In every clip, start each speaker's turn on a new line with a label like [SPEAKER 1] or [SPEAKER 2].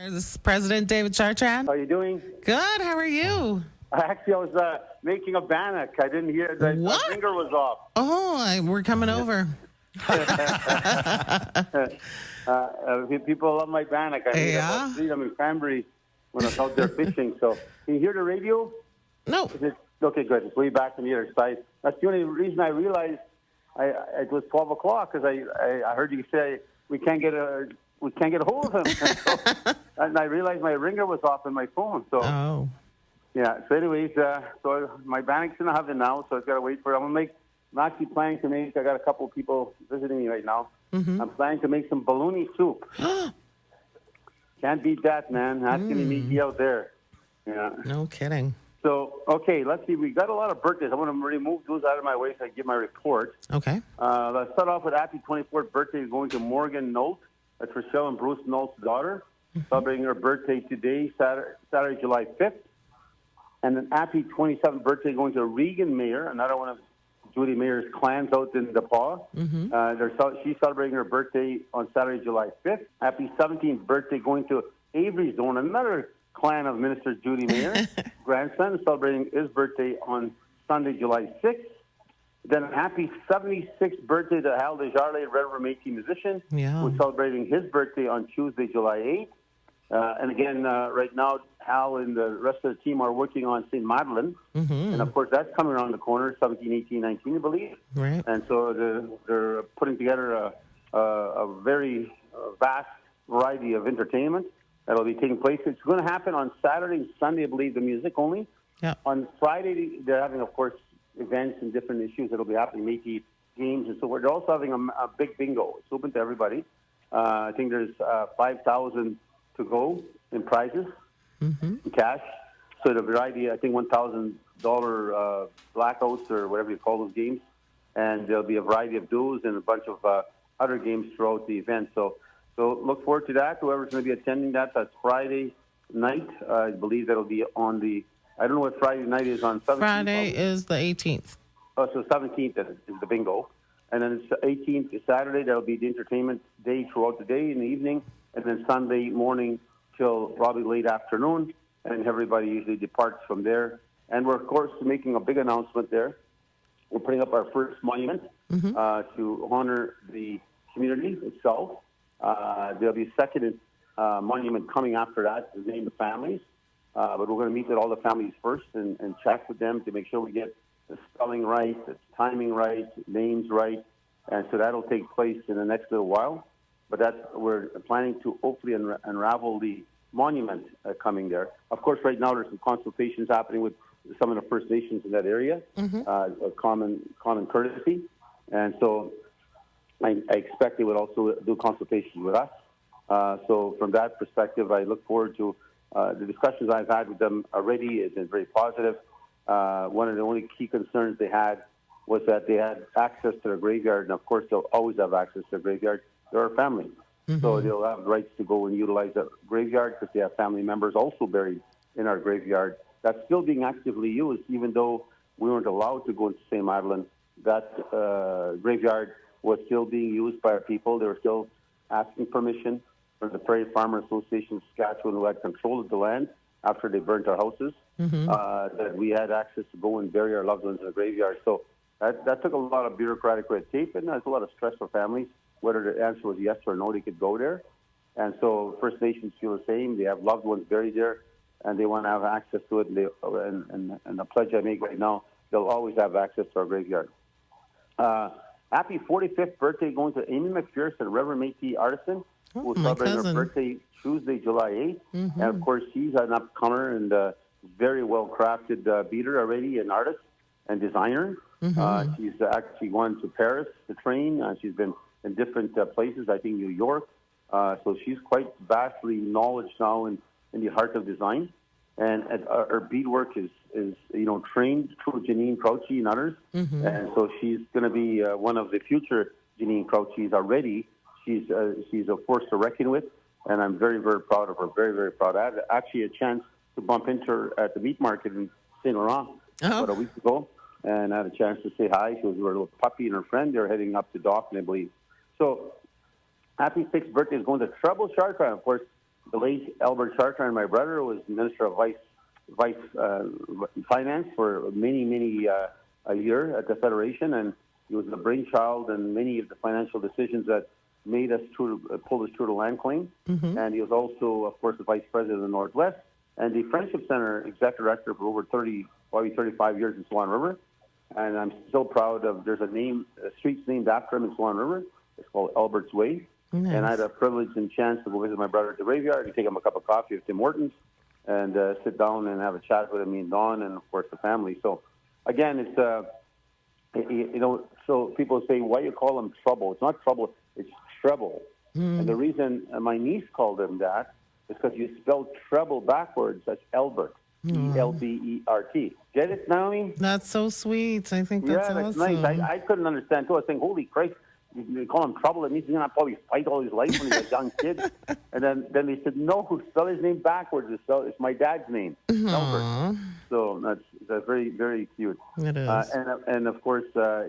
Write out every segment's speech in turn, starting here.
[SPEAKER 1] This is President David Chartrand.
[SPEAKER 2] How are you doing?
[SPEAKER 1] Good. How are you?
[SPEAKER 2] Actually, I was making a bannock. I didn't hear that my
[SPEAKER 1] What?
[SPEAKER 2] finger was off.
[SPEAKER 1] We're coming over.
[SPEAKER 2] People love my bannock. I made about 3 of them in Cranberry when I was out there fishing. So, can you hear the radio?
[SPEAKER 1] No.
[SPEAKER 2] Okay, good. It's way back on the other side. That's the only reason I realized it was 12 o'clock because I heard you say we can't get a hold of him. And I realized my ringer was off on my phone. So, yeah. So, anyways, so my bannock's in the oven now, so I've got to wait for it. I'm actually planning to make. I got a couple of people visiting me right now. Mm-hmm. I'm planning to make some bologna soup. Can't beat that, man. That's going to be meaty out there. Yeah.
[SPEAKER 1] No kidding.
[SPEAKER 2] So, okay, let's see. We got a lot of birthdays. I want to remove those out of my way so I can give my report.
[SPEAKER 1] Okay.
[SPEAKER 2] Let's start off with happy 24th birthday going to Morgan Nolt. That's Rochelle and Bruce Nolt's daughter. Celebrating her birthday today, Saturday, July 5th. And then happy 27th birthday going to Regan Mayer, another one of Judy Mayer's clans out in DePaul. Mm-hmm. She's celebrating her birthday on Saturday, July 5th. Happy 17th birthday going to Avery Zone, another clan of Minister Judy Mayer, grandson, celebrating his birthday on Sunday, July 6th. Then happy 76th birthday to Hal Desjardins, Red River Métis musician, who's celebrating his birthday on Tuesday, July 8th. And again, right now, Hal and the rest of the team are working on St. Madeleine. Mm-hmm. And, of course, that's coming around the corner, 17, 18, 19, I believe.
[SPEAKER 1] Right.
[SPEAKER 2] And so they're putting together a very vast variety of entertainment that will be taking place. It's going to happen on Saturday and Sunday, I believe, the music only. Yeah. On Friday, they're having, of course, events and different issues that will be happening, Métis games and so forth. They're also having a big bingo. It's open to everybody. I think there's 5,000 to go in prizes, in cash. So the variety, I think $1,000 blackouts or whatever you call those games. And there'll be a variety of duos and a bunch of other games throughout the event. So look forward to that. Whoever's going to be attending that's Friday night. I believe that'll be on the, I don't know what Friday night is on 17th.
[SPEAKER 1] Friday is the 18th.
[SPEAKER 2] Oh, so 17th is the bingo. And then it's 18th is Saturday. That'll be the entertainment day throughout the day in the evening. And then Sunday morning till probably late afternoon. And everybody usually departs from there. And we're, of course, making a big announcement there. We're putting up our first monument to honor the community itself. There'll be a second monument coming after that to name the families. But we're going to meet with all the families first and chat with them to make sure we get the spelling right, the timing right, names right. And so that'll take place in the next little while. But we're planning to hopefully unravel the monument coming there. Of course, right now there's some consultations happening with some of the First Nations in that area, a common courtesy. And so I expect they would also do consultations with us. So from that perspective, I look forward to the discussions I've had with them already has been very positive. One of the only key concerns they had was that they had access to their graveyard, and of course they'll always have access to their graveyard. They're a family, so they'll have rights to go and utilize the graveyard because they have family members also buried in our graveyard. That's still being actively used, even though we weren't allowed to go into St. Madeleine. That graveyard was still being used by our people. They were still asking permission from the Prairie Farmer Association of Saskatchewan, who had control of the land after they burnt our houses, that we had access to go and bury our loved ones in the graveyard. So that took a lot of bureaucratic red tape, and there's a lot of stress for families, whether the answer was yes or no, they could go there. And so First Nations feel the same. They have loved ones buried there, and they want to have access to it. And the pledge I make right now, they'll always have access to our graveyard. Happy 45th birthday going to Amy McPherson, Reverend Métis artisan, who's celebrating her birthday Tuesday, July 8th. And, of course, she's an up-comer and very well-crafted beater already, an artist and designer. She's actually gone to Paris to train. She's been in different places, I think New York. So she's quite vastly knowledgeable now in the art of design. And her beadwork is trained through Janine Crouchy and others. And so she's going to be one of the future Janine Crouchys already. She's a force to reckon with, and I'm very, very proud of her, very, very proud. I had actually a chance to bump into her at the meat market in St. Laurent about a week ago, and I had a chance to say hi. She was with her little puppy and her friend. They're heading up to Dauphin, I believe. So happy 6th birthday is going to Treble Chartrand, of course. the late Albert Chartrand, my brother, was Minister of Vice Finance for many a year at the Federation, and he was the brainchild in many of the financial decisions that made us pull us through the land claim. And he was also, of course, the Vice President of the Northwest and the Friendship Center Executive Director for over 35 years in Swan River. And I'm so proud of, there's a street's named after him in Swan River. It's called Albert's Way.
[SPEAKER 1] Nice.
[SPEAKER 2] And I had a privilege and chance to go visit my brother at the graveyard and take him a cup of coffee at Tim Hortons and sit down and have a chat with him, me and Don, and of course the family. So again, it's, so people say, why you call him Trouble? It's not trouble, it's treble. And the reason my niece called him that is because you spelled treble backwards. That's Albert. Elbert. Get it, Naomi?
[SPEAKER 1] That's so sweet. I think that's
[SPEAKER 2] that's
[SPEAKER 1] awesome.
[SPEAKER 2] nice. I couldn't understand too. I was saying, holy Christ, you call him Trouble. It means he's going to probably fight all his life when he's a young kid. And then they said, no, spell his name backwards. It's my dad's name, Albert. So that's very, very cute.
[SPEAKER 1] It is.
[SPEAKER 2] And of course,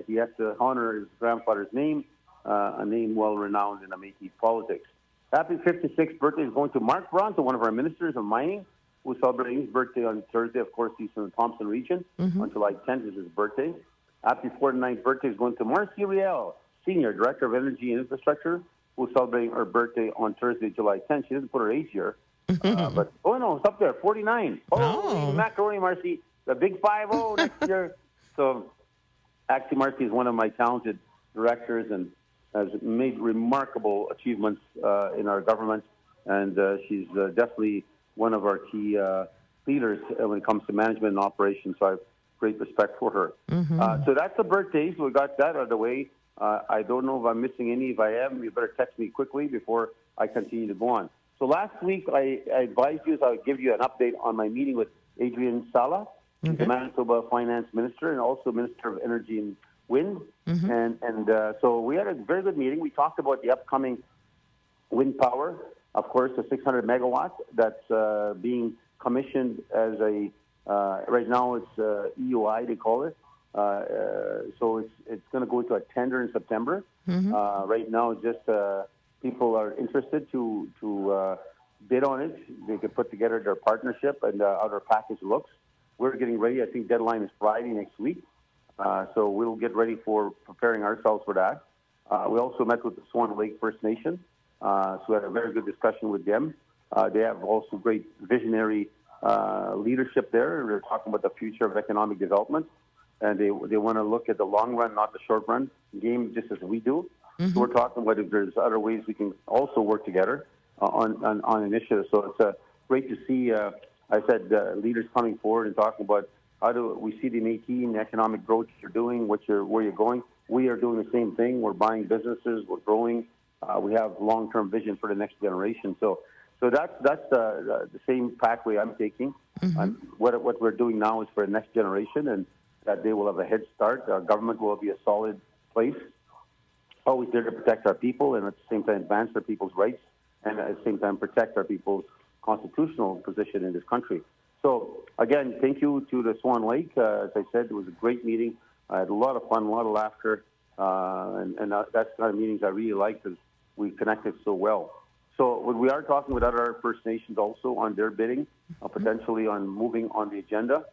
[SPEAKER 2] he has to honor his grandfather's name, a name well renowned in the Métis politics. Happy 56th birthday is going to Mark Bronson, one of our ministers of mining, who's celebrating his birthday on Thursday. Of course, he's from the Thompson region. On July 10th is his birthday. Happy 49th birthday is going to Marcy Riel, Senior Director of Energy and Infrastructure, who's celebrating her birthday on Thursday, July 10th. She doesn't put her age here. But, it's up there, 49. Oh, macaroni, Marcy. The big 5-0 next year. So, actually, Marcy is one of my talented directors and has made remarkable achievements in our government. And she's definitely one of our key leaders when it comes to management and operations. So I have great respect for her. So that's the birthdays. We got that out of the way. I don't know if I'm missing any. If I am, you better text me quickly before I continue to go on. So last week, I advised you, I would give you an update on my meeting with Adrian Sala, the Manitoba Finance Minister and also Minister of Energy and Wind. So we had a very good meeting. We talked about the upcoming wind power, of course, the 600 megawatts that's being commissioned as right now it's EUI, they call it. So it's going to go into a tender in September. Right now, just people are interested to bid on it. They could put together their partnership and how their package looks. We're getting ready. I think deadline is Friday next week. So we'll get ready for preparing ourselves for that. We also met with the Swan Lake First Nation. So we had a very good discussion with them. They have also great visionary leadership there. They're talking about the future of economic development. And they want to look at the long run, not the short run game, just as we do. So we're talking about if there's other ways we can also work together on initiatives. So it's great to see, I said, leaders coming forward and talking about how do we see the Métis and the economic growth you're doing, where you're going. We are doing the same thing. We're buying businesses. We're growing. We have long-term vision for the next generation. So that's the same pathway I'm taking. What we're doing now is for the next generation, and that they will have a head start. Our government will be a solid place, always there to protect our people and at the same time advance our people's rights and at the same time protect our people's constitutional position in this country. So, again, thank you to the Swan Lake. As I said, it was a great meeting. I had a lot of fun, a lot of laughter, and that's the kind of meetings I really like because we connected so well. So we are talking with other First Nations also on their bidding, potentially on moving on the agenda.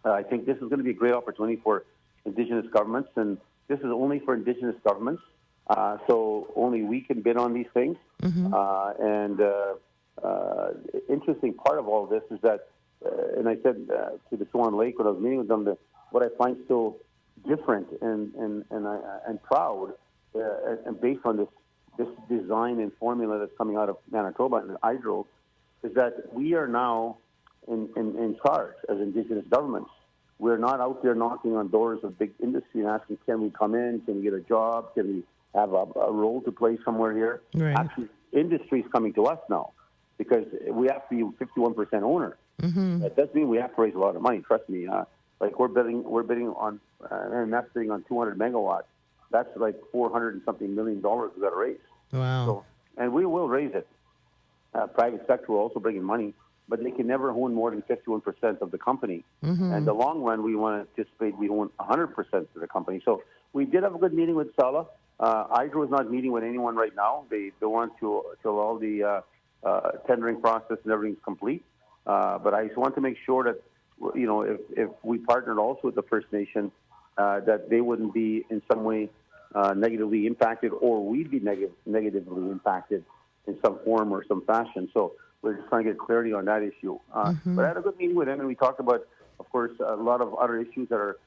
[SPEAKER 2] I think this is going to be a great opportunity for Indigenous governments, and this is only for Indigenous governments, so only we can bid on these things. Interesting part of all this is that, and I said to the Swan Lake when I was meeting with them, that what I find so different and proud, and based on this design and formula that's coming out of Manitoba and Hydro, is that we are now in charge as Indigenous governments. We're not out there knocking on doors of big industry and asking, can we come in? Can we get a job? Can we have a role to play somewhere here?
[SPEAKER 1] Right.
[SPEAKER 2] Actually, industry is coming to us now because we have to be 51% owner. That does mean we have to raise a lot of money. Trust me. Like we're bidding on, and that's bidding on 200 megawatts. That's like $400 and something million we've got to raise.
[SPEAKER 1] Wow.
[SPEAKER 2] So, and we will raise it. Private sector will also bring in money, but they can never own more than 51% of the company. And the long run, we want to anticipate we own 100% of the company. So we did have a good meeting with Sala. Hydro is not meeting with anyone right now. They want to allow the tendering process and everything's complete. But I just want to make sure that, if we partnered also with the First Nation, that they wouldn't be in some way negatively impacted, or we'd be negatively impacted in some form or some fashion. So we're just trying to get clarity on that issue. But I had a good meeting with them, and we talked about, of course, a lot of other issues that are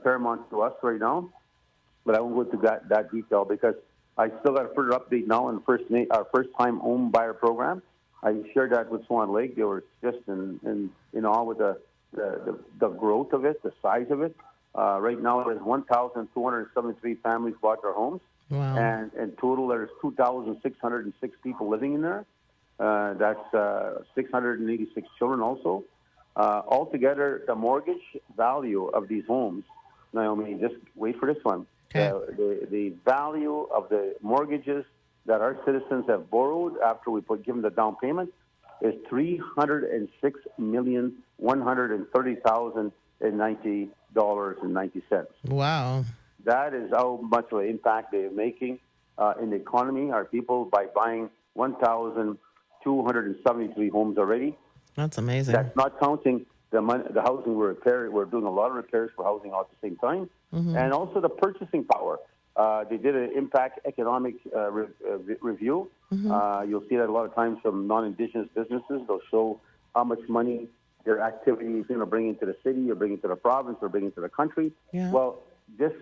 [SPEAKER 2] paramount to us right now. But I won't go into that detail because I still got a further update now on our first-time home buyer program. I shared that with Swan Lake. They were just in awe with the growth of it, the size of it. Right now, there's 1,273 families bought their homes.
[SPEAKER 1] Wow.
[SPEAKER 2] And in total, there's 2,606 people living in there. That's 686 children also. Altogether, the mortgage value of these homes, Naomi, just wait for this one.
[SPEAKER 1] Okay.
[SPEAKER 2] The value of the mortgages that our citizens have borrowed after we give them the down payment is $306,130,090.90.
[SPEAKER 1] Wow.
[SPEAKER 2] That is how much of an impact they're making in the economy, our people, by buying 1,273 homes already.
[SPEAKER 1] That's amazing.
[SPEAKER 2] That's not counting the housing we're doing a lot of repairs for housing all at the same time, and also the purchasing power. They did an impact economic review. You'll see that a lot of times from non-Indigenous businesses. They'll show how much money their activity is going to bring into the city, or bring into the province, or bring into the country.
[SPEAKER 1] Yeah.
[SPEAKER 2] Well, this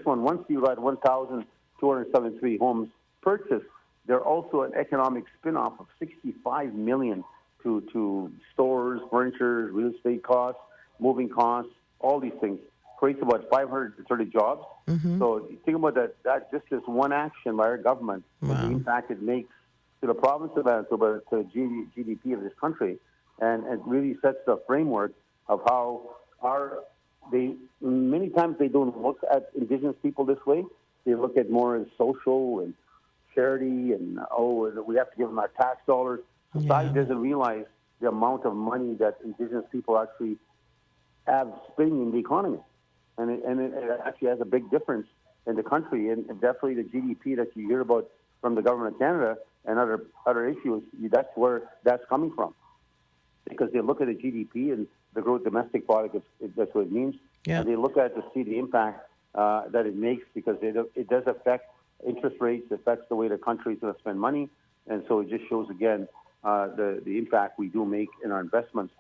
[SPEAKER 2] one, once you got 1,273 homes purchased, they're also an economic spin-off of $65 million to stores, furniture, real estate costs, moving costs, all these things. Creates about 530 jobs. So you think about that just this one action by our government, the impact it makes to the province of Manitoba, to GDP of this country, and it really sets the framework of how many times they don't look at Indigenous people this way. They look at more as social and charity, and we have to give them our tax dollars. Society doesn't realize the amount of money that Indigenous people actually have spending in the economy. And it actually has a big difference in the country, and definitely the GDP that you hear about from the government of Canada and other issues, that's where that's coming from. Because they look at the GDP and the gross domestic product, that's what it means.
[SPEAKER 1] Yeah.
[SPEAKER 2] And they look at it to see the impact that it makes, because it does affect interest rates, affects the way the country is going to spend money. And so it just shows, again, the impact we do make in our investments.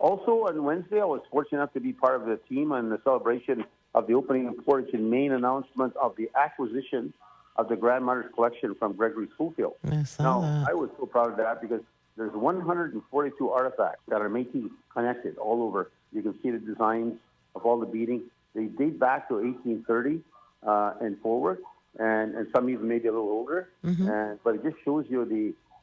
[SPEAKER 2] Also, on Wednesday, I was fortunate enough to be part of the team on the celebration of the opening and portage and main announcement of the acquisition of the Grandmother's Collection from Gregory Schoolfield.
[SPEAKER 1] I saw that.
[SPEAKER 2] I was so proud of that because there's 142 artifacts that are Métis connected all over. You can see the designs of all the beading. They date back to 1830 and forward, and some even maybe a little older. But it just shows you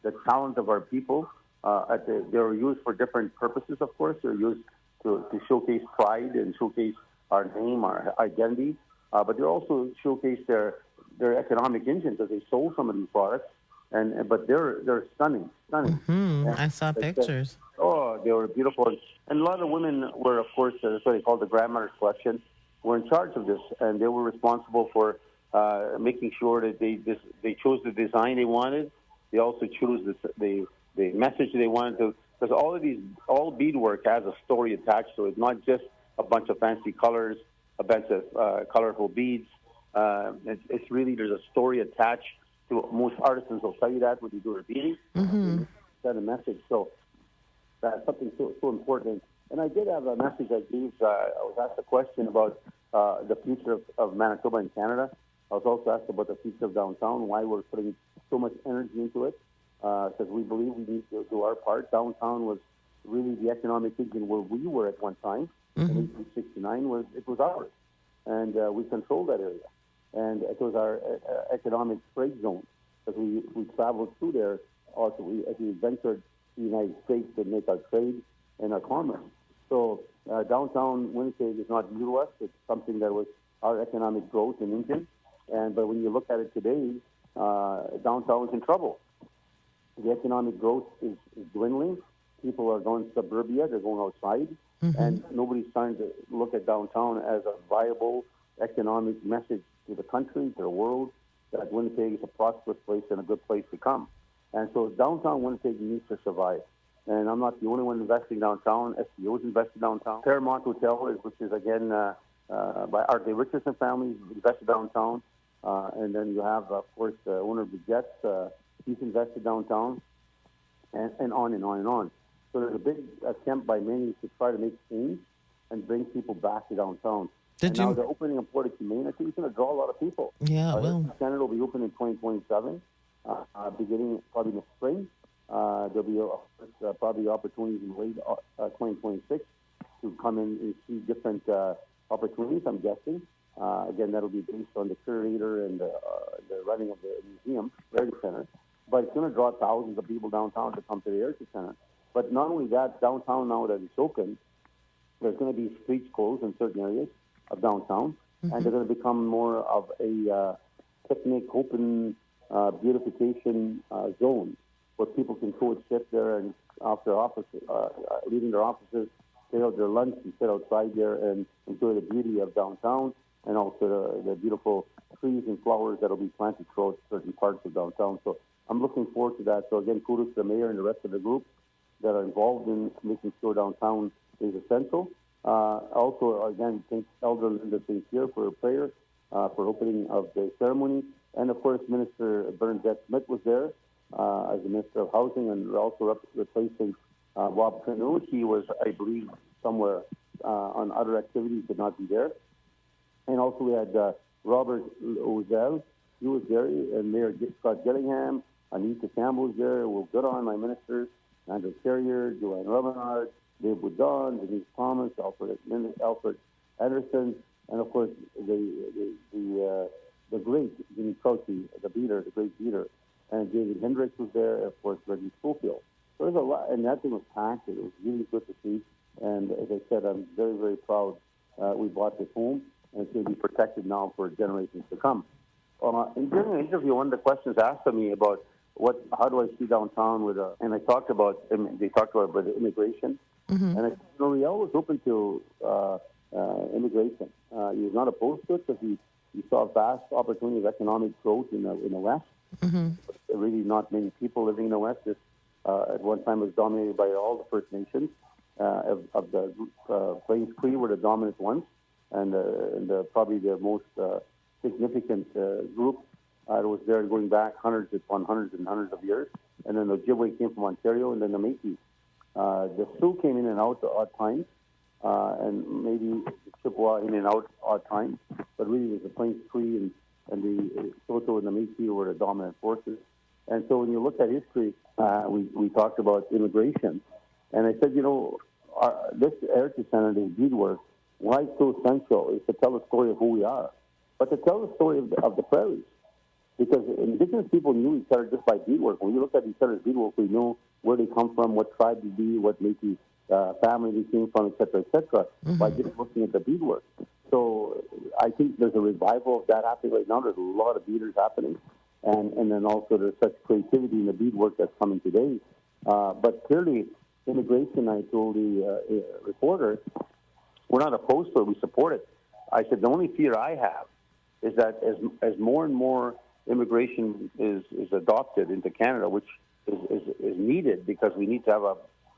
[SPEAKER 2] the talent of our people. They were used for different purposes, of course. They're used to showcase pride and showcase our name, our identity. But they also showcase their economic engine, because they sold some of these products. But they're stunning.
[SPEAKER 1] I saw pictures.
[SPEAKER 2] They were beautiful. And a lot of women were, of course, that's what they call the Grandmother's Collection, were in charge of this. And they were responsible for making sure that they chose the design they wanted. They also chose the message they wanted to, because all beadwork has a story attached to it. It's not just a bunch of fancy colors, a bunch of colorful beads. It's really, there's a story attached to it. Most artisans will tell you that when you do their beading. Send a message. So that's something so important. And I did have a message I gave. I was asked a question about the future of Manitoba and Canada. I was also asked about the future of downtown, why we're putting so much energy into it. Because we believe we need to do our part. Downtown was really the economic engine where we were at one time. In 1869, it was ours, and we controlled that area, and it was our economic trade zone, because we traveled through there. Also, as we ventured to the United States to make our trade and our commerce. So downtown Winnipeg is not new to us. It's something that was our economic growth and engine. But when you look at it today, downtown is in trouble. The economic growth is dwindling. People are going to suburbia. They're going outside. And nobody's trying to look at downtown as a viable economic message to the country, to the world, that Winnipeg is a prosperous place and a good place to come. And so downtown Winnipeg needs to survive. And I'm not the only one investing downtown. SEO's invested downtown. Paramount Hotel, which is again by Art Richardson family, invested downtown. And then you have, of course, the owner of the Jets. He's invested downtown, and on and on and on. So there's a big attempt by many to try to make change and bring people back to downtown. Now the opening of Port Humane, I think it's going to draw a lot of people.
[SPEAKER 1] Yeah, well.
[SPEAKER 2] Canada will be open in 2027, beginning probably in the spring. There'll be probably opportunities in late 2026 to come in and see different opportunities, I'm guessing. Again, that'll be based on the curator and the running of the museum, Heritage Center. But it's going to draw thousands of people downtown to come to the Heritage Center. But not only that, downtown now that it's open, there's going to be streets closed in certain areas of downtown, and they're going to become more of a picnic, open, beautification zone where people can go and sit there and after leaving their offices, take out their lunch and sit outside there and enjoy the beauty of downtown and also the beautiful trees and flowers that will be planted throughout certain parts of downtown. So I'm looking forward to that. So again, kudos to the mayor and the rest of the group that are involved in making sure downtown is essential. Also, again, thank Elder Linda St. Pierre for her prayer for opening of the ceremony. And, of course, Minister Bernadette Smith was there as the Minister of Housing and also replacing Bob Canoe. He was, I believe, somewhere on other activities, but not be there. And also we had Robert Ozell. He was there, and Mayor Scott Gillingham, Anita Campbell was there. Will Goodon, my ministers, Andrew Carrier, Joanne Robinard, Dave Boudon, Denise Thomas, Alfred Anderson, and of course the great Jimmy Croce, the great beater, and David Hendricks was there, of course Reggie Schofield. So there's a lot, and that thing was packed. It was really good to see, and as I said, I'm very, very proud we bought this home, and it's going to be protected now for generations to come. And during the interview, one of the questions asked of me about how do I see downtown and they talked about immigration. And I said, Riel was open to immigration. He was not opposed to it because he saw vast opportunity of economic growth in the West. Really not many people living in the West. This, at one time, was dominated by all the First Nations of the Plains Cree were the dominant ones, and probably the most significant group that was there going back hundreds upon hundreds and hundreds of years. And then the Ojibwe came from Ontario, and then the Métis. The Sioux came in and out at odd times, and maybe the Chippewa in and out at odd times, but really it was the Plains Cree and the Saulteaux and the Métis were the dominant forces. And so when you look at history, we talked about immigration, and I said, this Heritage Center, this beadwork, why it's so essential is to tell the story of who we are, but to tell the story of the prairies. Because Indigenous people knew each other just by beadwork. When you look at each other's beadwork, we know where they come from, what tribe they be, what Métis family they came from, et cetera, by just looking at the beadwork. So I think there's a revival of that happening right now. There's a lot of beaders happening. And then also there's such creativity in the beadwork that's coming today. But clearly, immigration, I told the reporter, we're not opposed to it. We support it. I said, the only fear I have is that as more and more immigration is adopted into Canada, which is needed because we need to have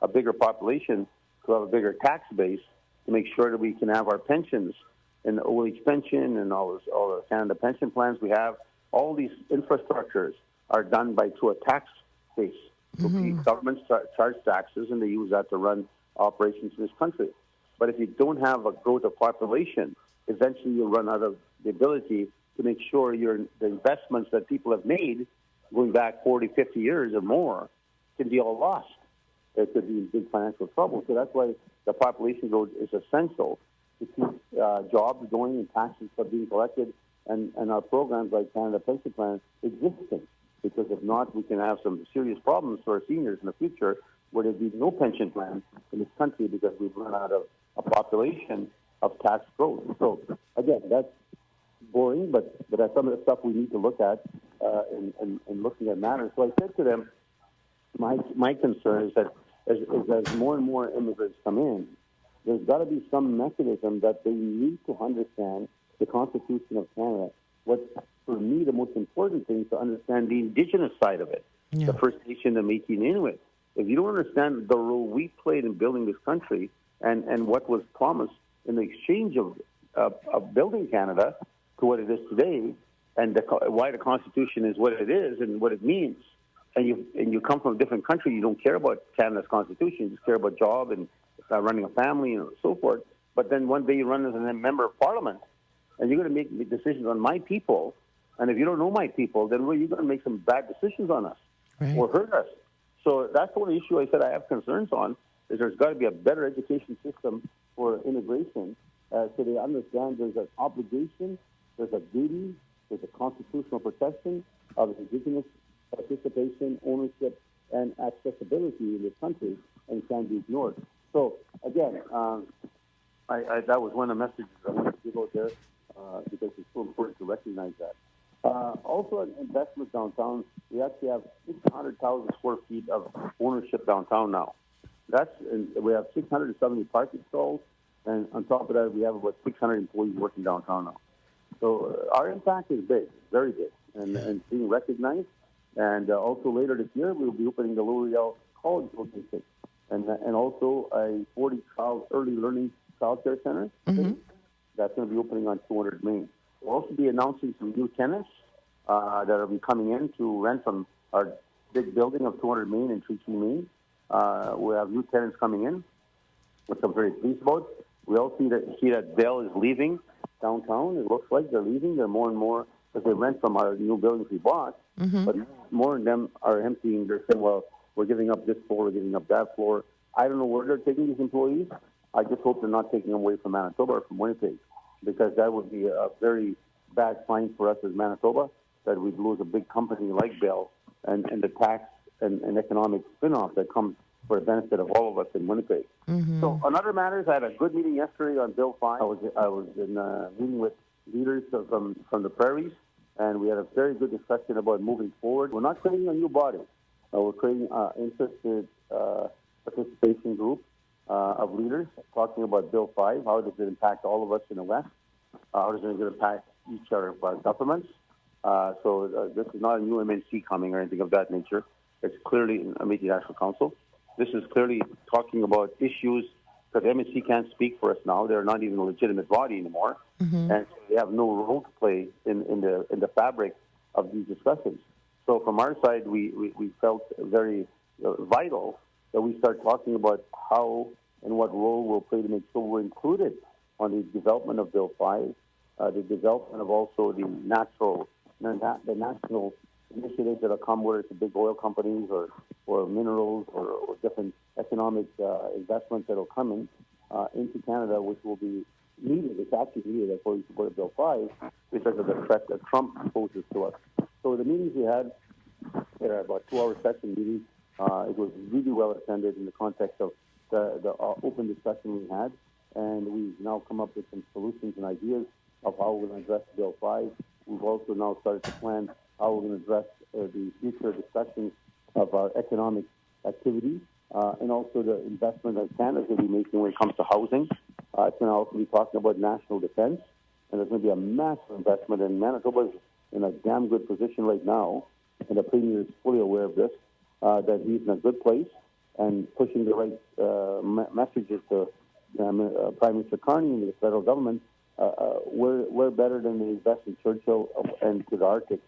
[SPEAKER 2] a bigger population to have a bigger tax base to make sure that we can have our pensions and the old age pension and all the Canada pension plans we have. All these infrastructures are done through a tax base. So governments charge taxes, and they use that to run operations in this country. But if you don't have a growth of population, eventually you'll run out of the ability to make sure the investments that people have made going back 40, 50 years or more can be all lost. They could be in big financial trouble. So that's why the population growth is essential to keep jobs going and taxes are being collected and our programs like Canada Pension Plan existing. Because if not, we can have some serious problems for our seniors in the future where there'd be no pension plan in this country because we've run out of a population of tax growth. So, again, that's boring, but that's some of the stuff we need to look at in looking at matters. So I said to them, my concern is that as more and more immigrants come in, there's got to be some mechanism that they need to understand the Constitution of Canada. What, for me, the most important thing is to understand the Indigenous side of it.
[SPEAKER 1] Yeah.
[SPEAKER 2] the First Nation, the Métis and Inuit. If you don't understand the role we played in building this country and what was promised in the exchange of building Canada to what it is today, and why the Constitution is what it is and what it means, and you come from a different country, you don't care about Canada's Constitution, you just care about job and running a family and so forth. But then one day you run as a member of Parliament, and you're going to make decisions on my people, and if you don't know my people, then you're going to make some bad decisions on us or hurt us. So that's the only issue I said I have concerns on, is there's got to be a better education system for immigration so they understand there's an obligation, there's a duty, there's a constitutional protection of Indigenous participation, ownership, and accessibility in this country, and can't be ignored. So, again, that was one of the messages I wanted to give out there because it's so important to recognize that. Also, in investment downtown, we actually have 600,000 square feet of ownership downtown now. We have 670 parking stalls, and on top of that, we have about 600 employees working downtown now. So our impact is big, very big, and being recognized. And also later this year, we'll be opening the L'Oreal College location, and also a 40-child early learning child care center. Mm-hmm. That's going to be opening on 200 Main. We'll also be announcing some new tenants that will be coming in to rent from our big building of 200 Main and 3 Main. We have new tenants coming in, which I'm very pleased about. We also see that Bell is leaving downtown. It looks like they're leaving. They're more and more, because they rent from our new buildings we bought, but more of them are emptying. They're saying, well, we're giving up this floor, we're giving up that floor. I don't know where they're taking these employees. I just hope they're not taking them away from Manitoba or from Winnipeg, because that would be a very bad sign for us as Manitoba, that we'd lose a big company like Bell and the tax and economic spin-off that comes for the benefit of all of us in Winnipeg. Mm-hmm. So on other matters, I had a good meeting yesterday on Bill 5. I was in a meeting with leaders from the prairies, and we had a very good discussion about moving forward. We're not creating a new body. We're creating an interested participation group of leaders talking about Bill 5. How does it impact all of us in the West? How does it impact each of our governments? So this is not a new MNC coming or anything of that nature. It's clearly a Métis National Council. This is clearly talking about issues, because MNC can't speak for us now. They're not even a legitimate body anymore, and they have no role to play in the fabric of these discussions. So from our side, we felt very vital that we start talking about how and what role we'll play to make sure we're included on the development of Bill 5, the development of also the national initiatives that will come, whether it's the big oil companies or minerals or different economic investments that will come into Canada, which will be needed. It's actually needed according to Bill 5 because of the threat that Trump poses to us. So the meetings we had, they're about 2-hour session meetings. It was really well attended in the context of the open discussion we had, and we've now come up with some solutions and ideas of how we're going to address Bill 5. We've also now started to plan how we're going to address the future discussions of our economic activity and also the investment that Canada's going to be making when it comes to housing. It's going to also be talking about national defense, and there's going to be a massive investment, and Manitoba is in a damn good position right now, and the Premier is fully aware of this, that he's in a good place and pushing the right messages to Prime Minister Carney and the federal government. We're better than the invest in Churchill and to the Arctic,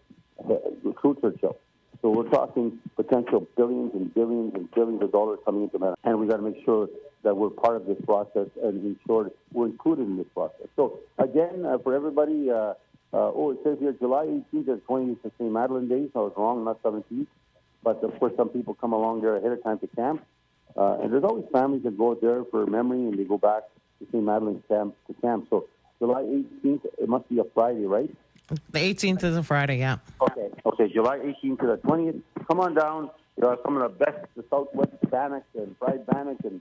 [SPEAKER 2] recruit Churchill. So we're talking potential billions and billions and billions of dollars coming into Manitoba, and we got to make sure that we're part of this process and ensure we're included in this process. So again, for everybody, it says here July 18th and 20th is the St. Madeleine Day. So I was wrong, not 17th. But of course, some people come along there ahead of time to camp, and there's always families that go there for memory and they go back to St. Madeleine camp to camp. So July 18th, it must be a Friday, right?
[SPEAKER 1] The 18th is a Friday, yeah.
[SPEAKER 2] Okay, July 18th to the 20th. Come on down. You know, some of the best, the Southwest bannock and fried bannock and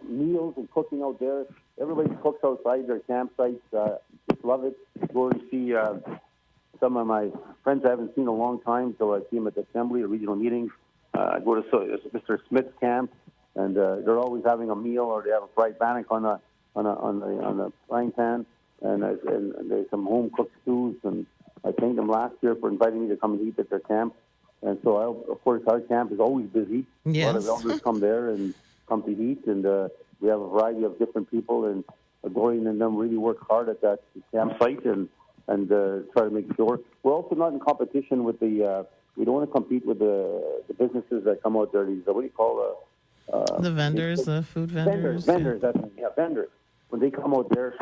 [SPEAKER 2] meals and cooking out there. Everybody cooks outside their campsites. Just love it. Go and see some of my friends I haven't seen in a long time, so I see them at the assembly or regional meetings. I go to Mr. Smith's camp, and they're always having a meal, or they have a fried bannock on the frying pan, and there's some home cooked stews, and I thanked them last year for inviting me to come and eat at their camp. And so, of course, our camp is always busy.
[SPEAKER 1] Yes.
[SPEAKER 2] A lot of elders come there and come to eat, and we have a variety of different people, and Dorian and them really work hard at that campsite and try to make sure. We're also not in competition with the, we don't want to compete with the businesses that come out there. These, what do you call
[SPEAKER 1] the vendors, the food vendors.
[SPEAKER 2] Vendors, vendors. When they come out there,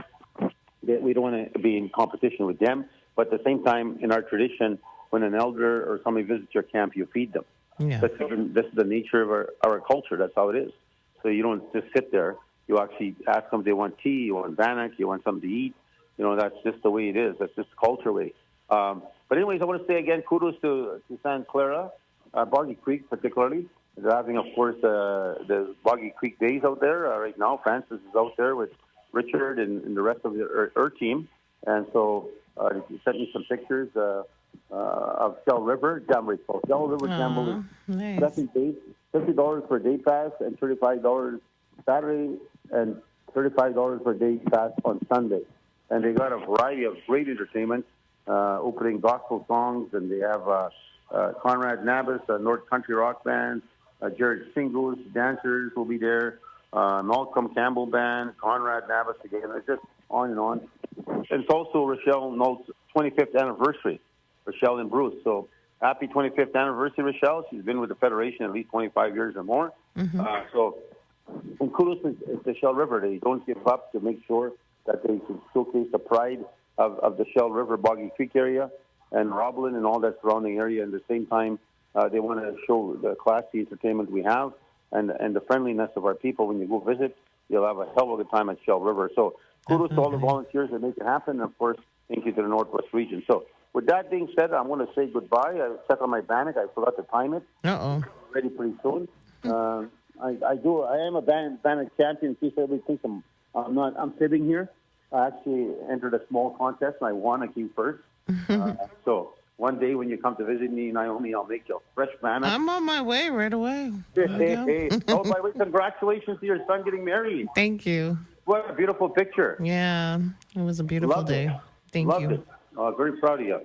[SPEAKER 2] we don't want to be in competition with them. But at the same time, in our tradition, when an elder or somebody visits your camp, you feed them.
[SPEAKER 1] Yeah.
[SPEAKER 2] This is the nature of our culture. That's how it is. So you don't just sit there. You actually ask them if they want tea, you want bannock, you want something to eat. That's just the way it is. That's just the culture way. But anyways, I want to say again, kudos to Santa Clara, Boggy Creek particularly. They're having, of course, the Boggy Creek Days out there right now. Francis is out there with Richard and the rest of her team. And so he sent me some pictures of Shell River Jamboree. So Shell River Jamboree,
[SPEAKER 1] nice.
[SPEAKER 2] second day, $50 for a day pass and $35 Saturday and $35 per day pass on Sunday. And they got a variety of great entertainment, opening gospel songs, and they have Conrad Nabis, a North Country Rock Band, Jared Singles, dancers will be there, Malcolm Campbell Band, Conrad Nabis again. It's just on and on. And it's also Rochelle Knowles' 25th anniversary, Rochelle and Bruce. So happy 25th anniversary, Rochelle. She's been with the Federation at least 25 years or more. And kudos to Shell River. They don't give up to make sure that they can showcase the pride of the Shell River, Boggy Creek area, and Roblin and all that surrounding area. And at the same time, they want to show the classy entertainment we have and the friendliness of our people. When you go visit, you'll have a hell of a good time at Shell River. So kudos to all the volunteers that make it happen. And, of course, thank you to the Northwest region. So with that being said, I'm going to say goodbye. I checked on my bannock. I forgot to time it.
[SPEAKER 1] Uh-oh.
[SPEAKER 2] Ready pretty soon. I am a bannock champion. In case everybody thinks I'm sitting here. I actually entered a small contest, and I won. I came first. So one day when you come to visit me, Naomi, I'll make you a fresh bannock.
[SPEAKER 1] I'm on my way right away.
[SPEAKER 2] Hey. Oh, by the way, congratulations to your son getting married.
[SPEAKER 1] Thank you.
[SPEAKER 2] What a beautiful picture.
[SPEAKER 1] Yeah, it was a beautiful day. Thank you.
[SPEAKER 2] Loved it. Oh, very proud of you.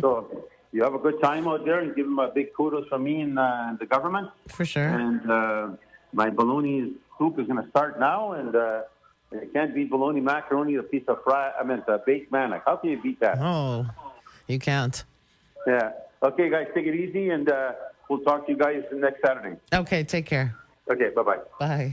[SPEAKER 2] So you have a good time out there, and give them a big kudos from me and the government.
[SPEAKER 1] For sure.
[SPEAKER 2] And my bologna soup is going to start now, and you can't beat bologna macaroni, a piece of baked bannock. How can you beat that?
[SPEAKER 1] Oh, you can't.
[SPEAKER 2] Yeah. Okay, guys, take it easy, and we'll talk to you guys next Saturday.
[SPEAKER 1] Okay, take care.
[SPEAKER 2] Okay, bye-bye.
[SPEAKER 1] Bye.